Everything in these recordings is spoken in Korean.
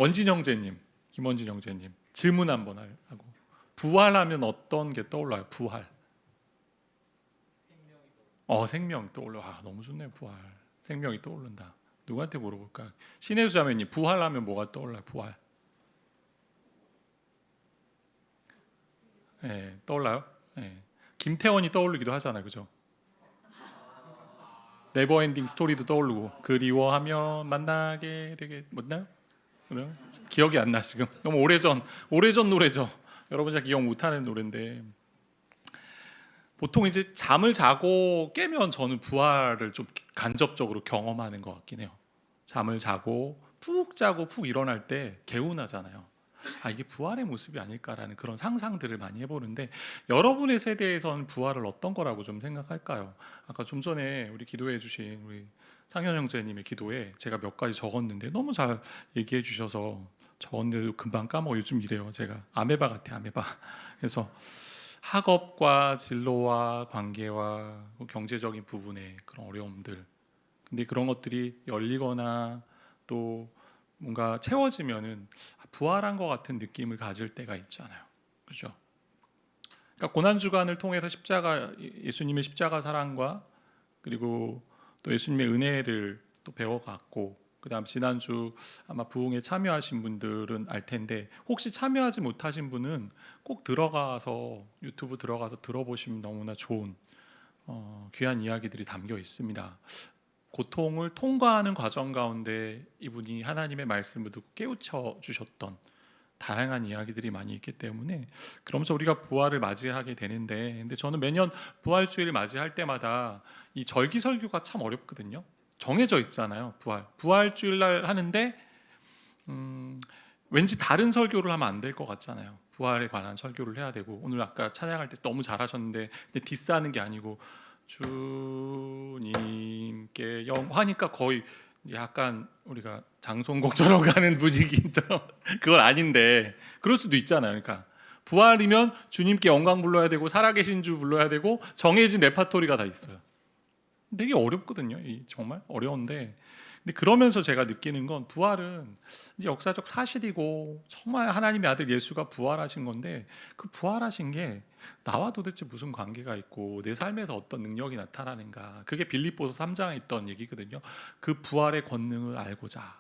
원진 형제님, 김원진 형제님 질문 한번 하고, 부활하면 어떤 게 떠올라요? 부활. 생명 떠올라. 너무 좋네요. 부활. 생명이 떠오른다. 누구한테 물어볼까? 신혜수 자매님, 부활하면 뭐가 떠올라요? 부활. 떠올라요? 김태원이 떠오르기도 하잖아요, 그죠? 네버엔딩 스토리도 떠오르고, 그리워하면 만나게 되게 맞나요? 그래요? 기억이 안 나 지금. 너무 오래전 노래죠. 여러분 잘 기억 못하는 노래인데, 보통 이제 잠을 자고 깨면 저는 부활을 좀 간접적으로 경험하는 것 같긴 해요. 잠을 자고 푹 자고 푹 일어날 때 개운하잖아요. 이게 부활의 모습이 아닐까라는 그런 상상들을 많이 해보는데, 여러분의 세대에서는 부활을 어떤 거라고 좀 생각할까요? 아까 좀 전에 우리 기도해 주신 우리 상현 형제님의 기도에 제가 몇 가지 적었는데 너무 잘 얘기해 주셔서 적었는데도 금방 까먹어. 요즘 이래요. 제가 아메바 같아, 아메바. 그래서 학업과 진로와 관계와 경제적인 부분의 그런 어려움들, 근데 그런 것들이 열리거나 또 뭔가 채워지면은 부활한 것 같은 느낌을 가질 때가 있잖아요. 그죠? 그러니까 고난 주간을 통해서 예수님의 십자가 사랑과 그리고 또 예수님의 은혜를 또 배워갔고, 그다음 지난주 아마 부흥에 참여하신 분들은 알 텐데, 혹시 참여하지 못하신 분은 꼭 들어가서 유튜브 들어가서 들어보시면 너무나 좋은 귀한 이야기들이 담겨 있습니다. 고통을 통과하는 과정 가운데 이분이 하나님의 말씀을 듣고 깨우쳐 주셨던 다양한 이야기들이 많이 있기 때문에, 그러면서 우리가 부활을 맞이하게 되는데, 근데 저는 매년 부활주의를 맞이할 때마다 이 절기설교가 참 어렵거든요. 정해져 있잖아요. 부활주일날 하는데 왠지 다른 설교를 하면 안 될 것 같잖아요. 부활에 관한 설교를 해야 되고, 오늘 아까 찬양할 때 너무 잘하셨는데 디스하는 게 아니고 주님께 영하니까 거의 약간 우리가 장송곡처럼 가는 분위기죠. 그건 아닌데 그럴 수도 있잖아요. 그러니까 부활이면 주님께 영광 불러야 되고 살아계신 주 불러야 되고 정해진 레파토리가 다 있어요. 되게 어렵거든요. 정말 어려운데, 근데 그러면서 제가 느끼는 건 부활은 이제 역사적 사실이고 정말 하나님의 아들 예수가 부활하신 건데, 그 부활하신 게 나와 도대체 무슨 관계가 있고 내 삶에서 어떤 능력이 나타나는가, 그게 빌립보서 3장에 있던 얘기거든요. 그 부활의 권능을 알고자.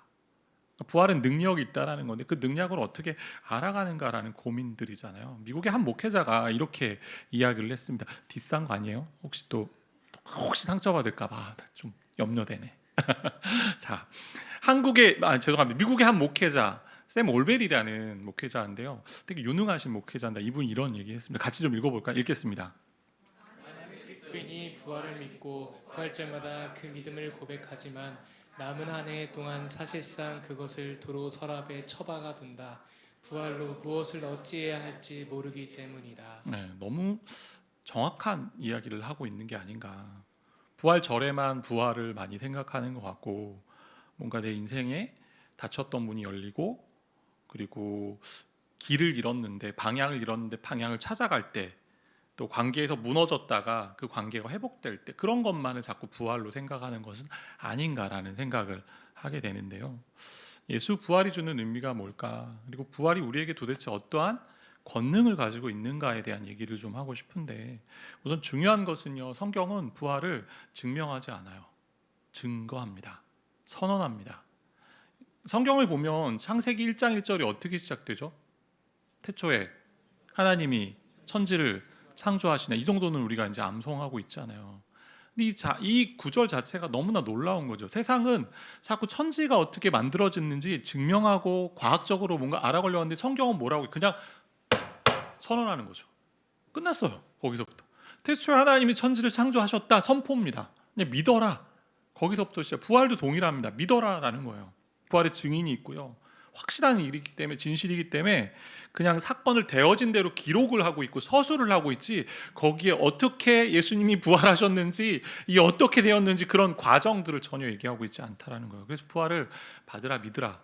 부활은 능력이 있다라는 건데, 그 능력을 어떻게 알아가는가라는 고민들이잖아요. 미국의 한 목회자가 이렇게 이야기를 했습니다. 디스한 거 아니에요? 혹시 상처받을까봐 좀 염려되네. 자, 죄송합니다. 미국의 한 목회자, 샘 올베리라는 목회자인데요. 되게 유능하신 목회자인데, 이분이 이런 얘기했습니다. 같이 좀 읽어볼까요? 읽겠습니다. 그리스도인이 부활을 믿고 부활절마다 그 믿음을 고백하지만 남은 한 해 동안 사실상 그것을 도로 서랍에 처박아 둔다. 부활로 무엇을 어찌해야 할지 모르기 때문이다. 너무 정확한 이야기를 하고 있는 게 아닌가. 부활절에만 부활을 많이 생각하는 것 같고, 뭔가 내 인생에 닫혔던 문이 열리고, 그리고 방향을 잃었는데 방향을 찾아갈 때, 또 관계에서 무너졌다가 그 관계가 회복될 때, 그런 것만을 자꾸 부활로 생각하는 것은 아닌가라는 생각을 하게 되는데요. 예수 부활이 주는 의미가 뭘까? 그리고 부활이 우리에게 도대체 어떠한 권능을 가지고 있는가에 대한 얘기를 좀 하고 싶은데, 우선 중요한 것은요, 성경은 부활을 증명하지 않아요. 증거합니다. 선언합니다. 성경을 보면 창세기 1장 1절이 어떻게 시작되죠? 태초에 하나님이 천지를 창조하시네. 이 정도는 우리가 이제 암송하고 있잖아요. 근데 이 구절 자체가 너무나 놀라운 거죠. 세상은 자꾸 천지가 어떻게 만들어졌는지 증명하고 과학적으로 뭔가 알아가려고 하는데, 성경은 뭐라고 그냥 선언하는 거죠. 끝났어요. 거기서부터. 태초에 하나님이 천지를 창조하셨다, 선포입니다. 그냥 믿어라. 거기서부터 시작. 부활도 동일합니다. 믿어라라는 거예요. 부활의 증인이 있고요. 확실한 일이기 때문에, 진실이기 때문에 그냥 사건을 되어진 대로 기록을 하고 있고 서술을 하고 있지, 거기에 어떻게 예수님이 부활하셨는지, 이 어떻게 되었는지 그런 과정들을 전혀 얘기하고 있지 않다라는 거예요. 그래서 부활을 받으라, 믿으라,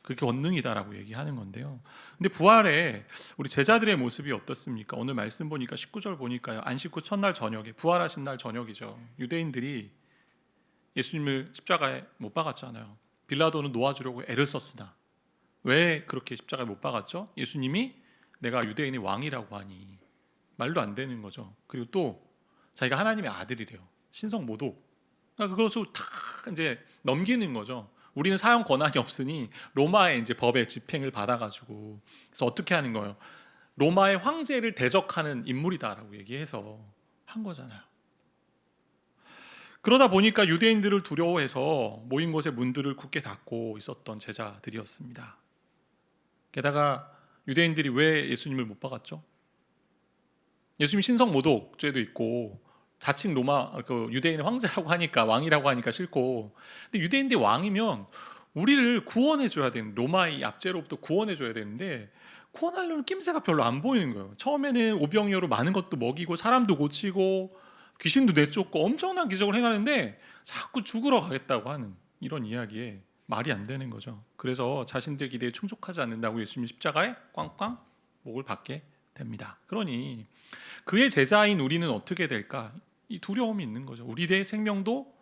그게 권능이다라고 얘기하는 건데요. 근데 부활에 우리 제자들의 모습이 어떻습니까? 오늘 말씀 보니까 19절 보니까요, 안식 후 첫날 저녁에, 부활하신 날 저녁이죠. 유대인들이 예수님을 십자가에 못 박았잖아요. 빌라도는 놓아주려고 애를 썼으나 왜 그렇게 십자가에 못 박았죠? 예수님이 내가 유대인의 왕이라고 하니 말도 안 되는 거죠. 그리고 또 자기가 하나님의 아들이래요. 신성 모독. 그러니까 그것을 다 이제 넘기는 거죠. 우리는 사형 권한이 없으니 로마의 이제 법의 집행을 받아가지고 그래서 어떻게 하는 거예요? 로마의 황제를 대적하는 인물이다라고 얘기해서 한 거잖아요. 그러다 보니까 유대인들을 두려워해서 모인 곳의 문들을 굳게 닫고 있었던 제자들이었습니다. 게다가 유대인들이 왜 예수님을 못 박았죠? 예수님 신성 모독죄도 있고 자칭 로마 그 유대인의 황제라고 하니까 왕이라고 하니까 싫고, 근데 유대인들 왕이면 우리를 구원해 줘야 되는 로마의 압제로부터 구원해 줘야 되는데 구원하려는 낌새가 별로 안 보이는 거예요. 처음에는 오병이어로 많은 것도 먹이고 사람도 고치고 귀신도 내쫓고 엄청난 기적을 행하는데 자꾸 죽으러 가겠다고 하는 이런 이야기에 말이 안 되는 거죠. 그래서 자신들 기대에 충족하지 않는다고 예수님 십자가에 꽝꽝 목을 박게 됩니다. 그러니 그의 제자인 우리는 어떻게 될까? 이 두려움이 있는 거죠. 우리의 생명도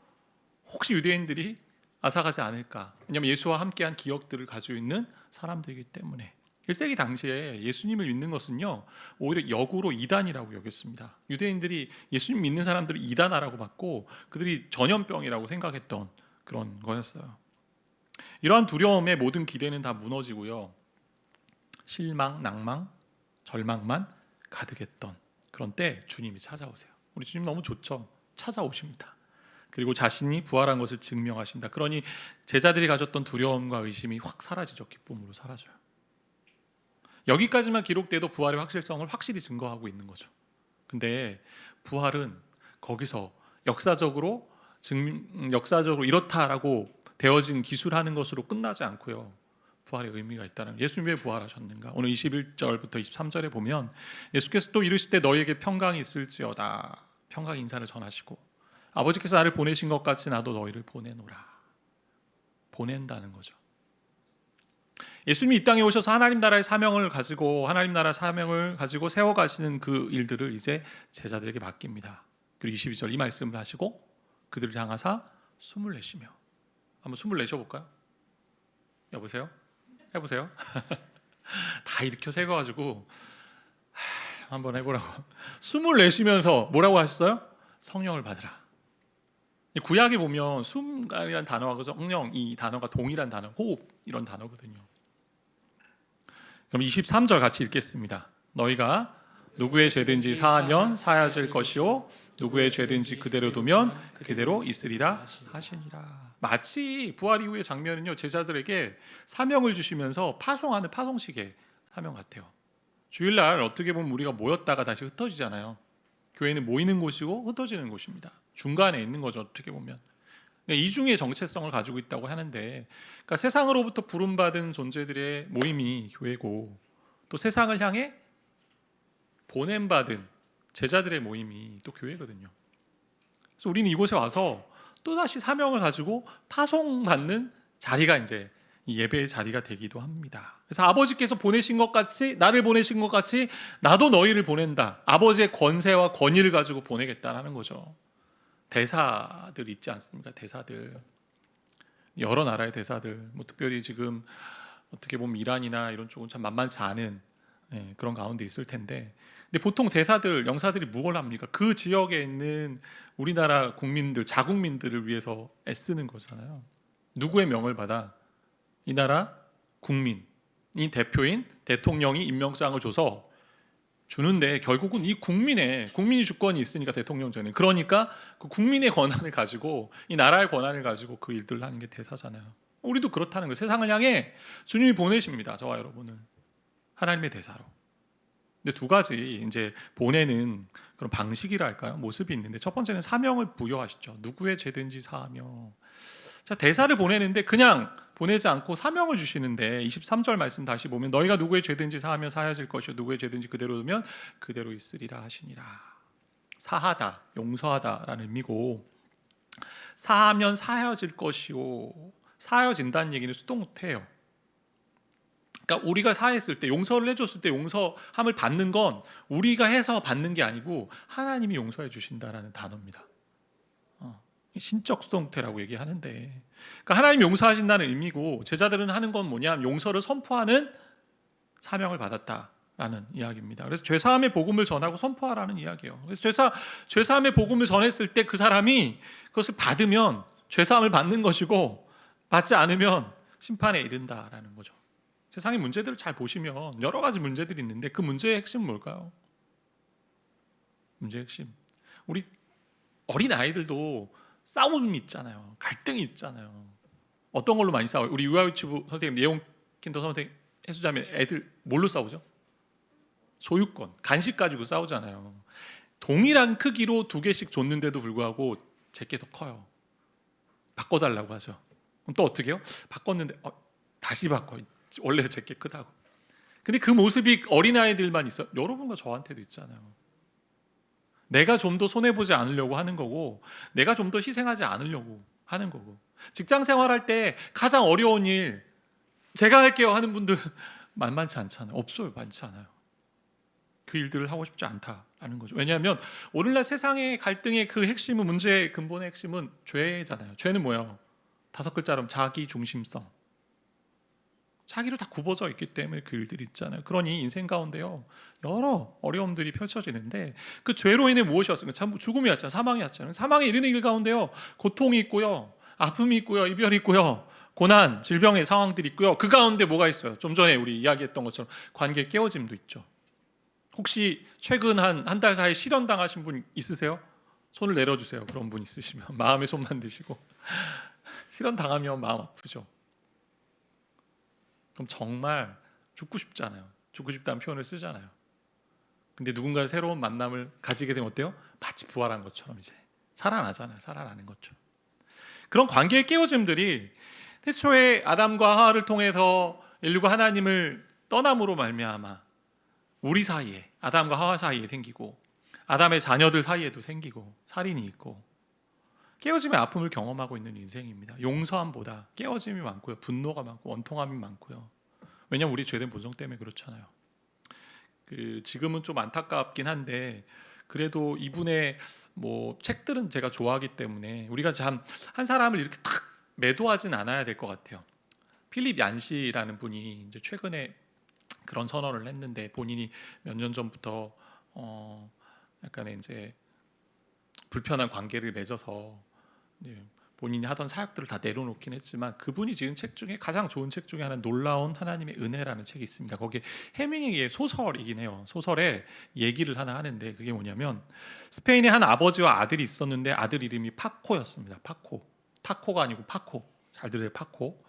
혹시 유대인들이 앗아가지 않을까? 왜냐하면 예수와 함께한 기억들을 가지고 있는 사람들이기 때문에. 1세기 당시에 예수님을 믿는 것은요 오히려 역으로 이단이라고 여겼습니다. 유대인들이 예수님 믿는 사람들을 이단아라고 봤고 그들이 전염병이라고 생각했던 그런 거였어요. 이러한 두려움에 모든 기대는 다 무너지고요 실망, 낭망, 절망만 가득했던 그런 때 주님이 찾아오세요. 우리 주님 너무 좋죠. 찾아오십니다. 그리고 자신이 부활한 것을 증명하십니다. 그러니 제자들이 가졌던 두려움과 의심이 확 사라지죠. 기쁨으로 사라져요. 여기까지만 기록돼도 부활의 확실성을 확실히 증거하고 있는 거죠. 근데 부활은 거기서 역사적으로 이렇다라고 되어진 기술하는 것으로 끝나지 않고요. 부활의 의미가 있다는, 예수님 왜 부활하셨는가? 오늘 21절부터 23절에 보면 예수께서 또 이르실 때 너희에게 평강이 있을지어다. 평강 인사를 전하시고 아버지께서 나를 보내신 것 같이 나도 너희를 보내노라. 보낸다는 거죠. 예수님이 이 땅에 오셔서 하나님 나라의 사명을 가지고 세워가시는 그 일들을 이제 제자들에게 맡깁니다. 그리고 22절 이 말씀을 하시고 그들을 향하사 숨을 내쉬며, 한번 숨을 내쉬어볼까요? 여보세요? 해보세요. 다 일으켜 세워가지고 한번 해보라고. 숨을 내쉬면서 뭐라고 하셨어요? 성령을 받으라. 구약에 보면 숨이라는 단어하고 성령 이 단어가 동일한 단어, 호흡 이런 단어거든요. 그럼 23절 같이 읽겠습니다. 너희가 누구의 죄든지 사하면 사하질 것이요 누구의 죄든지 그대로 두면 그대로 있으리라 하시니라. 마치 부활 이후의 장면은요 제자들에게 사명을 주시면서 파송하는 파송식의 사명 같아요. 주일날 어떻게 보면 우리가 모였다가 다시 흩어지잖아요. 교회는 모이는 곳이고 흩어지는 곳입니다. 중간에 있는 거죠. 어떻게 보면 이중의 정체성을 가지고 있다고 하는데, 그러니까 세상으로부터 부름받은 존재들의 모임이 교회고 또 세상을 향해 보냄받은 제자들의 모임이 또 교회거든요. 그래서 우리는 이곳에 와서 또다시 사명을 가지고 파송받는 자리가 이제 이 예배의 자리가 되기도 합니다. 그래서 아버지께서 보내신 것 같이, 나를 보내신 것 같이 나도 너희를 보낸다. 아버지의 권세와 권위를 가지고 보내겠다라는 거죠. 대사들 있지 않습니까? 대사들, 여러 나라의 대사들, 뭐 특별히 지금 어떻게 보면 이란이나 이런 쪽은 참 만만치 않은 그런 가운데 있을 텐데, 근데 보통 대사들, 영사들이 뭘 합니까? 그 지역에 있는 우리나라 국민들, 자국민들을 위해서 애쓰는 거잖아요. 누구의 명을 받아? 이 나라 국민, 이 대표인 대통령이 임명장을 줘서 주는데 결국은 이 국민이 주권이 있으니까 대통령제는, 그러니까 그 국민의 권한을 가지고 이 나라의 권한을 가지고 그 일들을 하는 게 대사잖아요. 우리도 그렇다는 거예요. 세상을 향해 주님이 보내십니다. 저와 여러분을 하나님의 대사로. 근데 두 가지 이제 보내는 그런 방식이랄까요? 모습이 있는데, 첫 번째는 사명을 부여하시죠. 누구의 죄든지 사하며. 자, 대사를 보내는데 그냥 보내지 않고 사명을 주시는데 23절 말씀 다시 보면 너희가 누구의 죄든지 사하면 사하질 것이요 누구의 죄든지 그대로 두면 그대로 있으리라 하시니라. 사하다, 용서하다라는 의미고, 사하면 사하질 것이요, 사하진다는 얘기는 수도 못해요. 그러니까 우리가 사했을 때, 용서를 해줬을 때 용서함을 받는 건 우리가 해서 받는 게 아니고 하나님이 용서해 주신다라는 단어입니다. 신적 수동태라고 얘기하는데, 그러니까 하나님 용서하신다는 의미고 제자들은 하는 건 뭐냐? 용서를 선포하는 사명을 받았다라는 이야기입니다. 그래서 죄사함의 복음을 전하고 선포하라는 이야기예요. 그래서 죄사함의 복음을 전했을 때 그 사람이 그것을 받으면 죄사함을 받는 것이고, 받지 않으면 심판에 이른다라는 거죠. 세상의 문제들을 잘 보시면 여러 가지 문제들이 있는데 그 문제의 핵심은 뭘까요? 문제의 핵심. 우리 어린 아이들도 싸움이 있잖아요. 갈등이 있잖아요. 어떤 걸로 많이 싸워요? 우리 유아유치부 선생님, 내용킨더 선생님 해주자면 애들 뭘로 싸우죠? 소유권, 간식 가지고 싸우잖아요. 동일한 크기로 2개씩 줬는데도 불구하고 제게 더 커요. 바꿔달라고 하죠. 그럼 또 어떻게 해요? 바꿨는데 다시 바꿔. 원래 제게 크다고. 근데 그 모습이 어린아이들만 있어. 여러분과 저한테도 있잖아요. 내가 좀 더 손해보지 않으려고 하는 거고, 내가 좀 더 희생하지 않으려고 하는 거고, 직장 생활할 때 가장 어려운 일 제가 할게요 하는 분들 만만치 않잖아요. 없어요. 많지 않아요. 그 일들을 하고 싶지 않다라는 거죠. 왜냐하면 오늘날 세상의 갈등의 그 핵심은, 문제의 근본의 핵심은 죄잖아요. 죄는 뭐예요? 5글자로 자기 중심성. 자기로 다 굽어져 있기 때문에 그 일들이 있잖아요. 그러니 인생 가운데요 여러 어려움들이 펼쳐지는데 그 죄로 인해 무엇이 왔습니까? 참 죽음이 왔잖아요. 사망이 왔잖아요. 사망에 이르는 길 가운데요 고통이 있고요, 아픔이 있고요, 이별이 있고요, 고난, 질병의 상황들이 있고요. 그 가운데 뭐가 있어요? 좀 전에 우리 이야기했던 것처럼 관계 깨어짐도 있죠. 혹시 최근 한 달 사이에 실현 당하신 분 있으세요? 손을 내려주세요. 그런 분 있으시면 마음에 손만 드시고. 실현 당하면 마음 아프죠. 그럼 정말 죽고 싶잖아요. 죽고 싶다는 표현을 쓰잖아요. 근데 누군가 새로운 만남을 가지게 되면 어때요? 마치 부활한 것처럼 이제 살아나잖아요. 살아나는 것처럼. 그런 관계의 깨어짐들이 태초에 아담과 하와를 통해서 인류가 하나님을 떠남으로 말미암아 우리 사이에, 아담과 하와 사이에 생기고, 아담의 자녀들 사이에도 생기고, 살인이 있고, 깨어짐의 아픔을 경험하고 있는 인생입니다. 용서함보다 깨어짐이 많고요, 분노가 많고, 원통함이 많고요. 왜냐하면 우리 죄된 본성 때문에 그렇잖아요. 지금은 좀 안타깝긴 한데 그래도 이분의 책들은 제가 좋아하기 때문에 우리가 참 한 사람을 이렇게 탁 매도하진 않아야 될 것 같아요. 필립 얀시라는 분이 이제 최근에 그런 선언을 했는데, 본인이 몇 년 전부터 약간의 이제 불편한 관계를 맺어서 본인이 하던 사역들을 다 내려놓긴 했지만, 그분이 지은 책 중에 가장 좋은 책 중에 하나는 놀라운 하나님의 은혜라는 책이 있습니다. 거기에 해밍웨이의 소설이긴 해요. 소설에 얘기를 하나 하는데, 그게 뭐냐면 스페인에 한 아버지와 아들이 있었는데 아들 이름이 파코였습니다. 파코. 타코가 아니고 파코. 잘 들어요. 파코.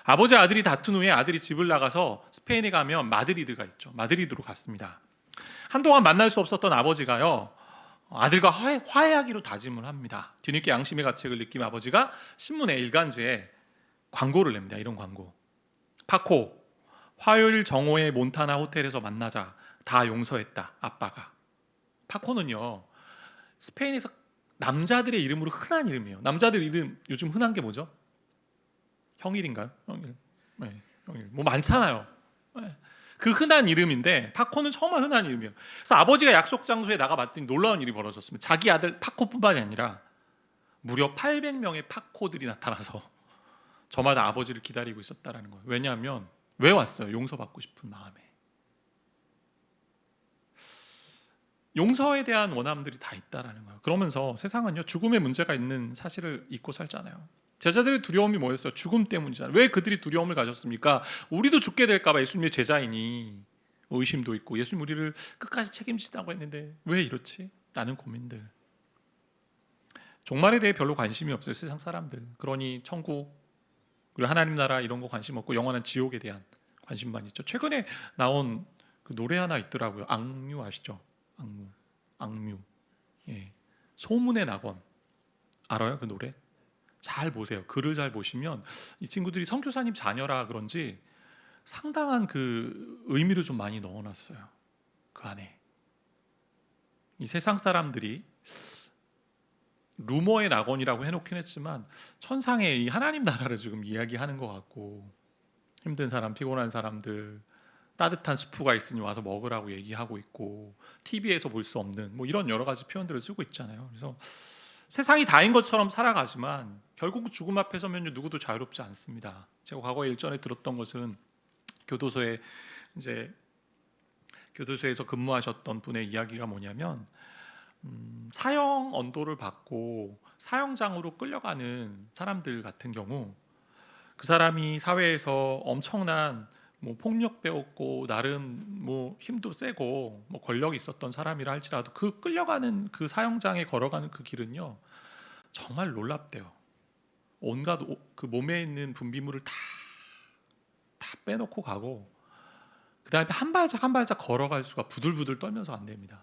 아버지 아들이 다툰 후에 아들이 집을 나가서 스페인에 가면 마드리드가 있죠. 마드리드로 갔습니다. 한동안 만날 수 없었던 아버지가요 아들과 화해하기로 다짐을 합니다. 뒤늦게 양심의 가책을 느낀 아버지가 신문의 일간지에 광고를 냅니다. 이런 광고: 파코, 화요일 정오에 몬타나 호텔에서 만나자. 다 용서했다, 아빠가. 파코는요 스페인에서 남자들의 이름으로 흔한 이름이에요. 남자들 이름 요즘 흔한 게 뭐죠? 형일인가요? 형일. 네, 형일. 뭐 많잖아요. 네. 그 흔한 이름인데 파코는 정말 흔한 이름이에요. 그래서 아버지가 약속 장소에 나가봤더니 놀라운 일이 벌어졌습니다. 자기 아들 파코뿐만이 아니라 무려 800명의 파코들이 나타나서 저마다 아버지를 기다리고 있었다라는 거예요. 왜냐하면 왜 왔어요? 용서받고 싶은 마음에. 용서에 대한 원함들이 다 있다라는 거예요. 그러면서 세상은요 죽음의 문제가 있는 사실을 잊고 살잖아요. 제자들의 두려움이 뭐였어요? 죽음 때문이잖아요. 왜 그들이 두려움을 가졌습니까? 우리도 죽게 될까 봐. 예수님의 제자이니 의심도 있고, 예수님 우리를 끝까지 책임지다고 했는데 왜 이렇지? 라는 고민들. 종말에 대해 별로 관심이 없어요, 세상 사람들. 그러니 천국 그리고 하나님 나라 이런 거 관심 없고 영원한 지옥에 대한 관심만 있죠. 최근에 나온 그 노래 하나 있더라고요. 악뮤 아시죠? 악뮤. 예. 소문의 낙원. 알아요 그 노래? 잘 보세요. 글을 잘 보시면 이 친구들이 선교사님 자녀라 그런지 상당한 그 의미를 좀 많이 넣어놨어요. 그 안에 이 세상 사람들이 루머의 낙원이라고 해놓긴 했지만 천상의 이 하나님 나라를 지금 이야기하는 것 같고, 힘든 사람, 피곤한 사람들, 따뜻한 스프가 있으니 와서 먹으라고 얘기하고 있고, TV에서 볼 수 없는 뭐 이런 여러 가지 표현들을 쓰고 있잖아요. 그래서 세상이 다인 것처럼 살아가지만 결국 죽음 앞에 서면 누구도 자유롭지 않습니다. 제가 과거에 일전에 들었던 것은 교도소에 이제 교도소에서 근무하셨던 분의 이야기가 뭐냐면 사형 언도를 받고 사형장으로 끌려가는 사람들 같은 경우 그 사람이 사회에서 엄청난 뭐 폭력 배웠고 나름 뭐 힘도 세고 뭐 권력이 있었던 사람이라 할지라도 그 끌려가는 그 사형장에 걸어가는 그 길은요 정말 놀랍대요. 온갖 그 몸에 있는 분비물을 다 빼놓고 가고 그 다음에 한 발짝 한 발짝 걸어갈 수가 부들부들 떨면서 안 됩니다.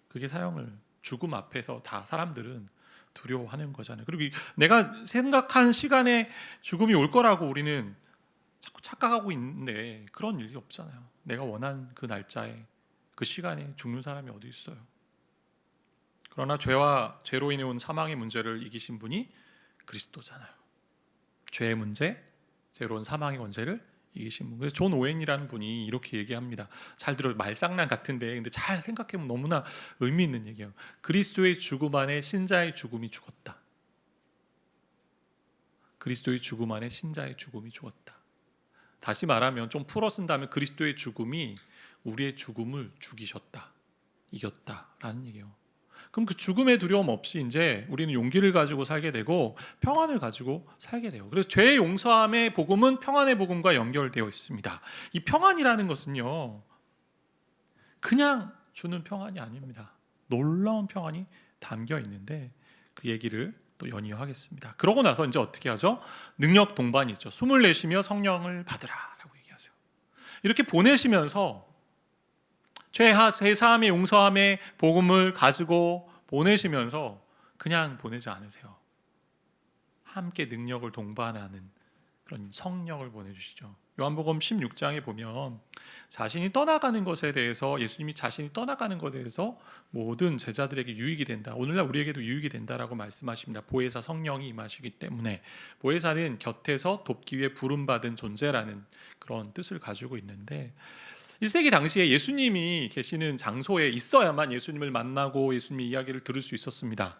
그게 사형을 죽음 앞에서 다 사람들은 두려워하는 거잖아요. 그리고 내가 생각한 시간에 죽음이 올 거라고 우리는 자꾸 착각하고 있는데 그런 일이 없잖아요. 내가 원한 그 날짜에 그 시간에 죽는 사람이 어디 있어요. 그러나 죄와 죄로 인해 온 사망의 문제를 이기신 분이 그리스도잖아요. 죄의 문제, 죄로 온 사망의 원죄를 이기신 분. 그래서 존 오웬이라는 분이 이렇게 얘기합니다. 잘 들어요. 말장난 같은데 근데 잘 생각해보면 너무나 의미 있는 얘기예요. 그리스도의 죽음 안에 신자의 죽음이 죽었다. 그리스도의 죽음 안에 신자의 죽음이 죽었다. 다시 말하면 좀 풀어 쓴다면 그리스도의 죽음이 우리의 죽음을 죽이셨다. 이겼다라는 얘기예요. 그럼 그 죽음의 두려움 없이 이제 우리는 용기를 가지고 살게 되고 평안을 가지고 살게 돼요. 그래서 죄의 용서함의 복음은 평안의 복음과 연결되어 있습니다. 이 평안이라는 것은요 그냥 주는 평안이 아닙니다. 놀라운 평안이 담겨 있는데 그 얘기를 또 연이어하겠습니다. 그러고 나서 이제 어떻게 하죠? 능력 동반이 있죠. 숨을 내쉬며 성령을 받으라라고 얘기하죠. 이렇게 보내시면서 죄 사함의 용서함의 복음을 가지고 보내시면서 그냥 보내지 않으세요. 함께 능력을 동반하는 그런 성령을 보내주시죠. 요한복음 16장에 보면 자신이 떠나가는 것에 대해서 예수님이 자신이 떠나가는 것에 대해서 모든 제자들에게 유익이 된다. 오늘날 우리에게도 유익이 된다라고 말씀하십니다. 보혜사 성령이 임하시기 때문에 보혜사는 곁에서 돕기 위해 부름받은 존재라는 그런 뜻을 가지고 있는데 1세기 당시에 예수님이 계시는 장소에 있어야만 예수님을 만나고 예수님의 이야기를 들을 수 있었습니다.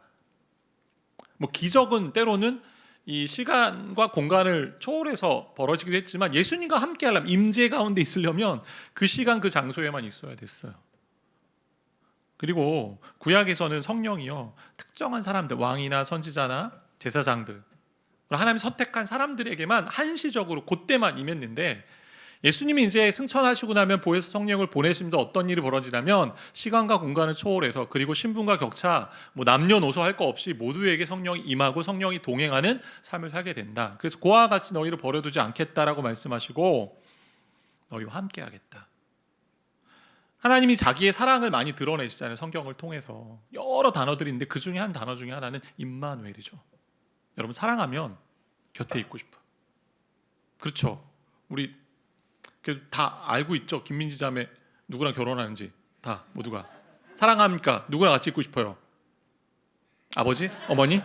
뭐 기적은 때로는 이 시간과 공간을 초월해서 벌어지기도 했지만 예수님과 함께 하려면 임재 가운데 있으려면 그 시간 그 장소에만 있어야 됐어요. 그리고 구약에서는 성령이요 특정한 사람들 왕이나 선지자나 제사장들 하나님이 선택한 사람들에게만 한시적으로 그때만 임했는데 예수님이 이제 승천하시고 나면 보혜사 성령을 보내시면서 어떤 일이 벌어지냐면 시간과 공간을 초월해서 그리고 신분과 격차 뭐 남녀노소 할 거 없이 모두에게 성령이 임하고 성령이 동행하는 삶을 살게 된다. 그래서 고아와 같이 너희를 버려두지 않겠다라고 말씀하시고 너희와 함께 하겠다. 하나님이 자기의 사랑을 많이 드러내시잖아요. 성경을 통해서 여러 단어들이 있는데 그 중에 한 단어 중에 하나는 임마누엘이죠. 여러분 사랑하면 곁에 있고 싶어. 그렇죠. 우리 다 알고 있죠. 김민지 자매 누구랑 결혼하는지 다 모두가 사랑합니까? 누구랑 같이 있고 싶어요? 아버지? 어머니?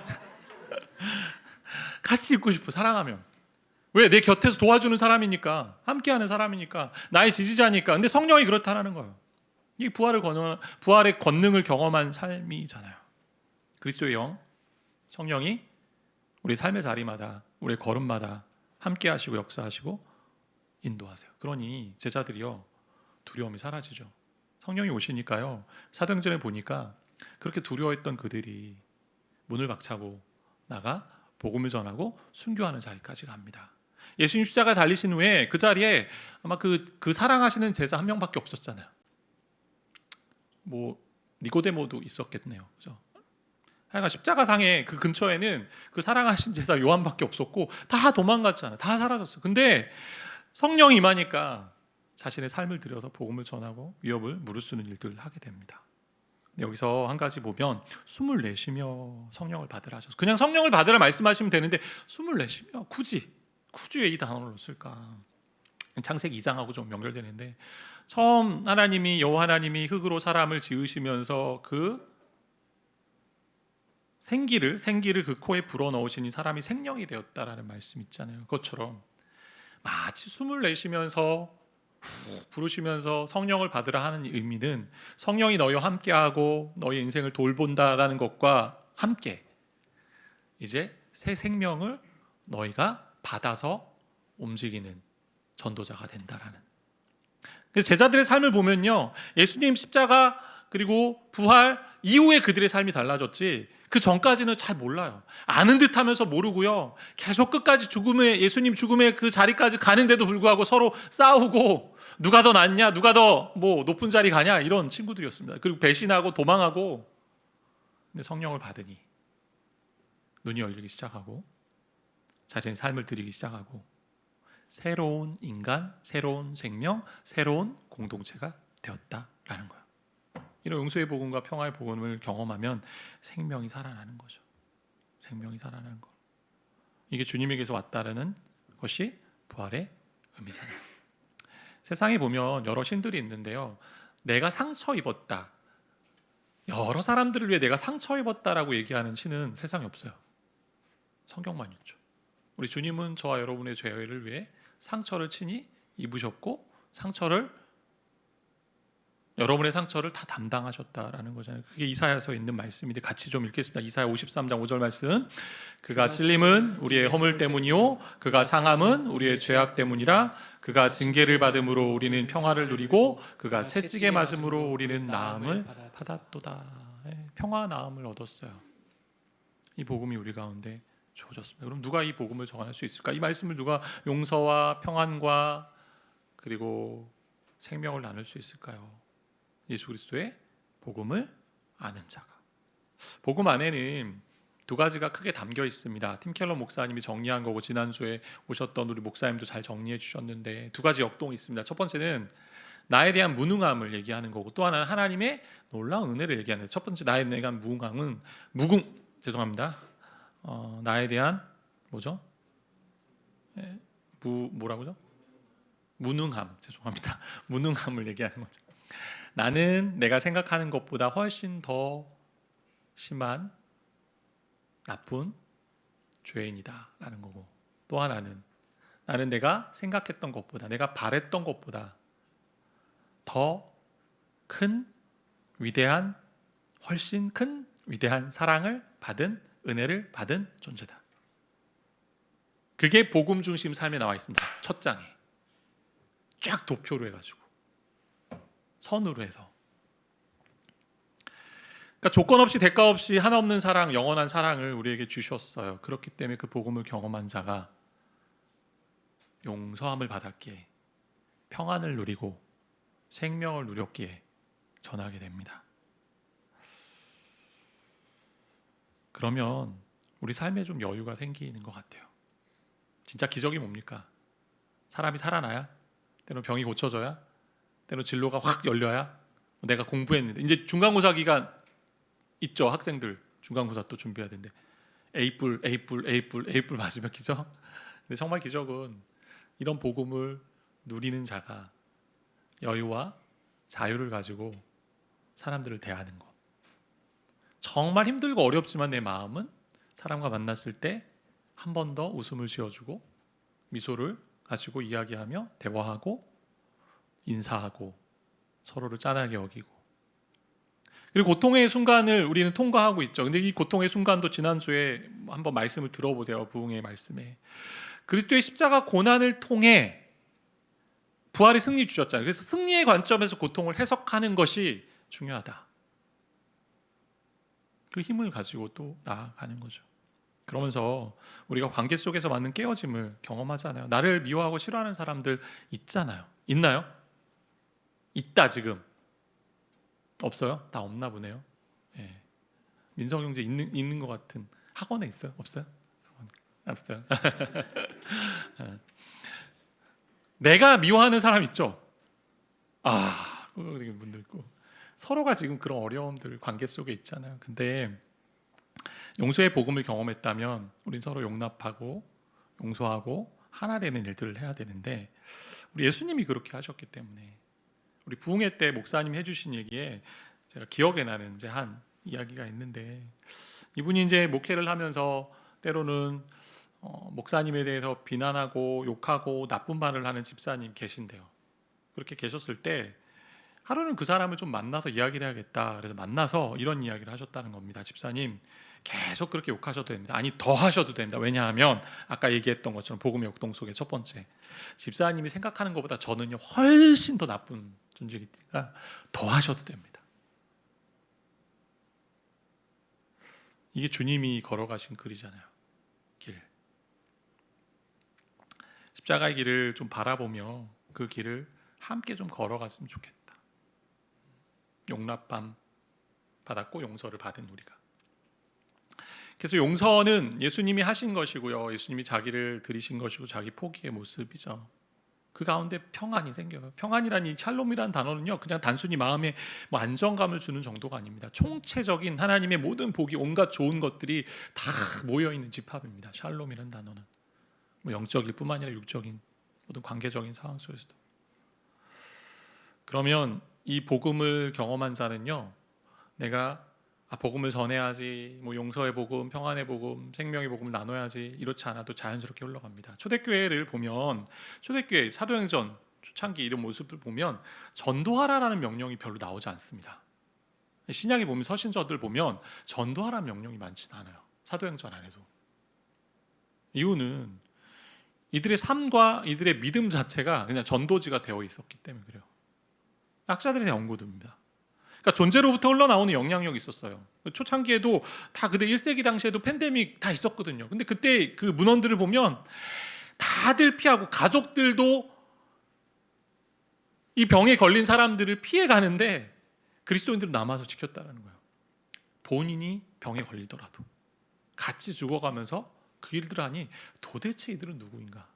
같이 있고 싶어. 사랑하면 왜? 내 곁에서 도와주는 사람이니까 함께하는 사람이니까 나의 지지자니까. 근데 성령이 그렇다는 거예요. 이 부활의 권능을 경험한 삶이잖아요. 그리스도의 영 성령이 우리 삶의 자리마다 우리의 걸음마다 함께하시고 역사하시고 인도하세요. 그러니 제자들이요 두려움이 사라지죠. 성령이 오시니까요 사도행전에 보니까 그렇게 두려워했던 그들이 문을 박차고 나가 복음을 전하고 순교하는 자리까지 갑니다. 예수님 십자가 달리신 후에 그 자리에 아마 그 사랑하시는 제자 한 명밖에 없었잖아요. 뭐 니고데모도 있었겠네요. 그죠? 하여간 십자가상에 그 근처에는 그 사랑하신 제자 요한밖에 없었고 다 도망갔잖아요. 다 사라졌어요. 근데 성령이 임하니까 자신의 삶을 들여서 복음을 전하고 위협을 무릅쓰는 일들을 하게 됩니다. 여기서 한 가지 보면 숨을 내쉬며 성령을 받으라 하셔서 그냥 성령을 받으라 말씀하시면 되는데 숨을 내쉬며 굳이 왜 이 단어를 쓸까? 창세기 2장하고 좀 연결되는데 처음 여호와 하나님이 흙으로 사람을 지으시면서 그 생기를 그 코에 불어넣으시니 사람이 생명이 되었다라는 말씀 있잖아요. 그것처럼 마치 숨을 내쉬면서 후 부르시면서 성령을 받으라 하는 의미는 성령이 너희와 함께하고 너희 인생을 돌본다라는 것과 함께 이제 새 생명을 너희가 받아서 움직이는 전도자가 된다라는. 그래서 제자들의 삶을 보면요, 예수님 십자가 그리고 부활 이후에 그들의 삶이 달라졌지 그 전까지는 잘 몰라요. 아는 듯하면서 모르고요, 계속 끝까지 예수님 죽음의 그 자리까지 가는데도 불구하고 서로 싸우고 누가 더 낫냐, 누가 더 뭐 높은 자리 가냐, 이런 친구들이었습니다. 그리고 배신하고 도망하고. 근데 성령을 받으니 눈이 열리기 시작하고 자신의 삶을 드리기 시작하고 새로운 인간, 새로운 생명, 새로운 공동체가 되었다라는 거예요. 이런 용서의 복음과 평화의 복음을 경험하면 생명이 살아나는 거죠. 생명이 살아나는 거. 이게 주님에게서 왔다라는 것이 부활의 의미잖아요. 세상에 보면 여러 신들이 있는데요, 내가 상처 입었다, 여러 사람들을 위해 내가 상처 입었다라고 얘기하는 신은 세상에 없어요. 성경만 있죠. 우리 주님은 저와 여러분의 죄를 위해 상처를 친히 입으셨고 여러분의 상처를 다 담당하셨다라는 거잖아요. 그게 이사야서에 있는 말씀인데 같이 좀 읽겠습니다. 이사야 53장 5절 말씀. 그가 찔림은 우리의 허물 때문이요 그가 상함은 우리의 죄악 때문이라. 그가 징계를 받음으로 우리는 평화를 누리고 그가 채찍에 맞음으로 우리는 나음을 받았도다. 평화 나음을 얻었어요. 이 복음이 우리 가운데 주어졌습니다. 그럼 누가 이 복음을 전할 수 있을까? 이 말씀을 누가 용서와 평안과 그리고 생명을 나눌 수 있을까요? 예수 그리스도의 복음을 아는 자가. 복음 안에는 두 가지가 크게 담겨 있습니다. 팀 켈러 목사님이 정리한 거고 지난주에 오셨던 우리 목사님도 잘 정리해 주셨는데 두 가지 역동이 있습니다. 첫 번째는 나에 대한 무능함을 얘기하는 거고 또 하나는 하나님의 놀라운 은혜를 얘기하는 거예요. 첫 번째 나에 대한 무능함은 나에 대한 뭐죠? 뭐라고죠? 무능함. 죄송합니다. 무능함을 얘기하는 거죠. 나는 내가 생각하는 것보다 훨씬 더 심한 나쁜 죄인이다라는 거고, 또 하나는 나는 내가 생각했던 것보다, 내가 바랬던 것보다 더 큰 위대한, 훨씬 큰 위대한 사랑을 받은, 은혜를 받은 존재다. 그게 복음 중심 삶에 나와 있습니다. 첫 장에 쫙 도표로 해가지고 선으로 해서. 그러니까 조건 없이 대가 없이 하나 없는 사랑, 영원한 사랑을 우리에게 주셨어요. 그렇기 때문에 그 복음을 경험한 자가 용서함을 받았기에, 평안을 누리고 생명을 누렸기에 전하게 됩니다. 그러면 우리 삶에 좀 여유가 생기는 것 같아요. 진짜 기적이 뭡니까? 사람이 살아나야? 때로 병이 고쳐져야? 때로 진로가 확 열려야? 내가 공부했는데 이제 중간고사 기간 있죠. 학생들 중간고사 또 준비해야 되는데 A뿔 맞으면 기적. 근데 정말 기적은 이런 복음을 누리는 자가 여유와 자유를 가지고 사람들을 대하는 것. 정말 힘들고 어렵지만 내 마음은 사람과 만났을 때 한 번 더 웃음을 지어주고 미소를 가지고 이야기하며 대화하고 인사하고 서로를 짠하게 여기고, 그리고 고통의 순간을 우리는 통과하고 있죠. 근데 이 고통의 순간도 지난주에 한번 말씀을 들어보세요. 부흥의 말씀에 그리스도의 십자가 고난을 통해 부활의 승리 주셨잖아요. 그래서 승리의 관점에서 고통을 해석하는 것이 중요하다. 그 힘을 가지고 또 나아가는 거죠. 그러면서 우리가 관계 속에서 받는 깨어짐을 경험하잖아요. 나를 미워하고 싫어하는 사람들 있잖아요. 있나요? 있다. 지금 없어요? 다 없나 보네요. 예. 민성 형제 있는 것 같은. 학원에 있어요? 없어요? 없어요. 내가 미워하는 사람 있죠? 그런 분들 있고, 서로가 지금 그런 어려움들 관계 속에 있잖아요. 근데 용서의 복음을 경험했다면 우린 서로 용납하고 용서하고 하나 되는 일들을 해야 되는데, 우리 예수님이 그렇게 하셨기 때문에 우리 부흥회 때 목사님 해주신 얘기에 제가 기억에 나는 이제 한 이야기가 있는데, 이분이 이제 목회를 하면서 때로는 목사님에 대해서 비난하고 욕하고 나쁜 말을 하는 집사님 계신대요. 그렇게 계셨을 때 하루는 그 사람을 좀 만나서 이야기를 해야겠다. 그래서 만나서 이런 이야기를 하셨다는 겁니다. 집사님, 계속 그렇게 욕하셔도 됩니다. 아니 더 하셔도 됩니다. 왜냐하면 아까 얘기했던 것처럼 복음의 역동 속의 첫 번째, 집사님이 생각하는 것보다 저는요 훨씬 더 나쁜 존재이니까 더 하셔도 됩니다. 이게 주님이 걸어가신 길이잖아요. 길. 십자가의 길을 좀 바라보며 그 길을 함께 좀 걸어갔으면 좋겠다. 용납함 받았고 용서를 받은 우리가. 그래서 용서는 예수님이 하신 것이고요. 예수님이 자기를 드리신 것이고 자기 포기의 모습이죠. 그 가운데 평안이 생겨요. 평안이라는 이 샬롬이라는 단어는요, 그냥 단순히 마음에 뭐 안정감을 주는 정도가 아닙니다. 총체적인 하나님의 모든 복이, 온갖 좋은 것들이 다 모여 있는 집합입니다. 샬롬이라는 단어는 뭐 영적일 뿐만 아니라 육적인 모든 관계적인 상황 속에서도. 그러면 이 복음을 경험한 자는요, 내가 복음을 전해야지, 뭐 용서의 복음, 평안의 복음, 생명의 복음을 나눠야지, 이렇지 않아도 자연스럽게 흘러갑니다. 초대교회를 보면, 초대교회 사도행전 초창기 이런 모습을 보면 전도하라라는 명령이 별로 나오지 않습니다. 신약에 보면, 서신서들 보면 전도하라는 명령이 많지는 않아요. 사도행전 안에도. 이유는 이들의 삶과 이들의 믿음 자체가 그냥 전도지가 되어 있었기 때문에 그래요. 학자들의 연구도입니다. 그러니까 존재로부터 흘러나오는 영향력이 있었어요. 초창기에도 다 그때 1세기 당시에도 팬데믹 다 있었거든요. 근데 그때 그 문헌들을 보면 다들 피하고, 가족들도 이 병에 걸린 사람들을 피해 가는데 그리스도인들은 남아서 지켰다는 거예요. 본인이 병에 걸리더라도 같이 죽어가면서 그 일들 하니 도대체 이들은 누구인가?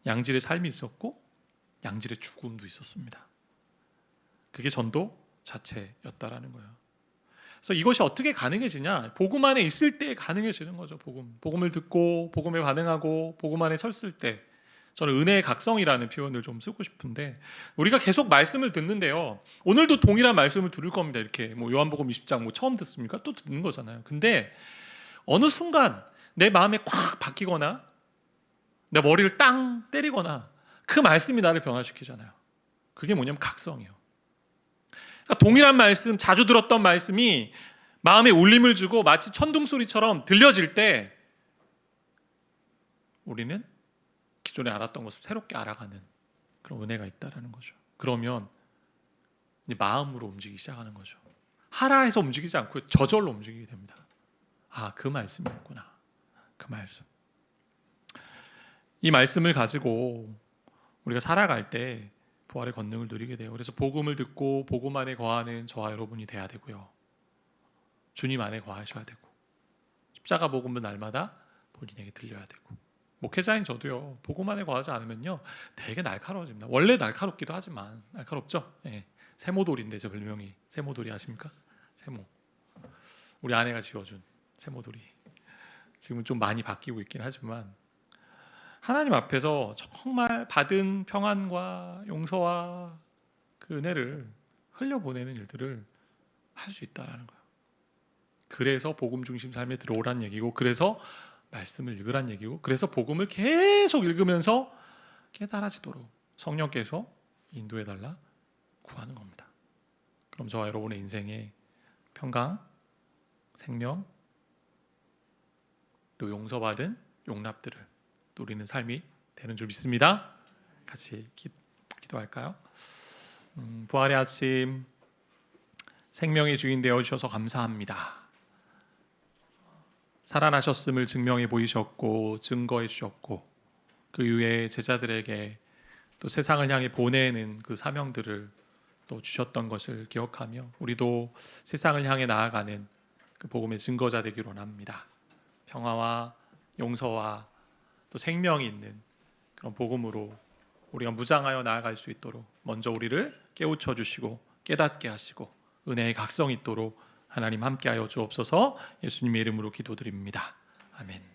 양질의 삶이 있었고 양질의 죽음도 있었습니다. 그게 전도 자체였다라는 거예요. 그래서 이것이 어떻게 가능해지냐? 복음 안에 있을 때 가능해지는 거죠. 복음을 듣고 복음에 반응하고 복음 안에 섰을 때. 저는 은혜의 각성이라는 표현을 좀 쓰고 싶은데, 우리가 계속 말씀을 듣는데요, 오늘도 동일한 말씀을 들을 겁니다. 이렇게 뭐 요한복음 20장 뭐 처음 듣습니까? 또 듣는 거잖아요. 근데 어느 순간 내 마음에 콱 박히거나 내 머리를 땅 때리거나 그 말씀이 나를 변화시키잖아요. 그게 뭐냐면 각성이에요. 그러니까 동일한 말씀, 자주 들었던 말씀이 마음에 울림을 주고 마치 천둥소리처럼 들려질 때 우리는 기존에 알았던 것을 새롭게 알아가는 그런 은혜가 있다는 거죠. 그러면 이제 마음으로 움직이기 시작하는 거죠. 하라 해서 움직이지 않고 저절로 움직이게 됩니다. 아, 그 말씀이었구나. 그 말씀. 이 말씀을 가지고 우리가 살아갈 때 부활의 권능을 누리게 돼요. 그래서 복음을 듣고 복음 안에 거하는 저와 여러분이 돼야 되고요. 주님 안에 거하셔야 되고, 십자가 복음은 날마다 본인에게 들려야 되고. 목회자인 저도요, 복음 안에 거하지 않으면요 되게 날카로워집니다. 원래 날카롭기도 하지만, 날카롭죠? 예. 세모돌이인데, 저 별명이 세모돌이 아십니까? 세모. 우리 아내가 지어준 세모돌이. 지금은 좀 많이 바뀌고 있긴 하지만, 하나님 앞에서 정말 받은 평안과 용서와 그 은혜를 흘려보내는 일들을 할 수 있다는 거예요. 그래서 복음 중심 삶에 들어오란 얘기고, 그래서 말씀을 읽으란 얘기고, 그래서 복음을 계속 읽으면서 깨달아지도록 성령께서 인도해달라 구하는 겁니다. 그럼 저와 여러분의 인생에 평강, 생명, 또 용서받은 용납들을 누리는 삶이 되는 줄 믿습니다. 같이 기도할까요? 부활의 아침, 생명의 주인 되어주셔서 감사합니다. 살아나셨음을 증명해 보이셨고 증거해 주셨고, 그 이후에 제자들에게 또 세상을 향해 보내는 그 사명들을 또 주셨던 것을 기억하며 우리도 세상을 향해 나아가는 그 복음의 증거자 되기로 원합니다. 평화와 용서와 또 생명이 있는 그런 복음으로 우리가 무장하여 나아갈 수 있도록 먼저 우리를 깨우쳐 주시고 깨닫게 하시고 은혜의 각성이 있도록 하나님 함께하여 주옵소서. 예수님의 이름으로 기도드립니다. 아멘.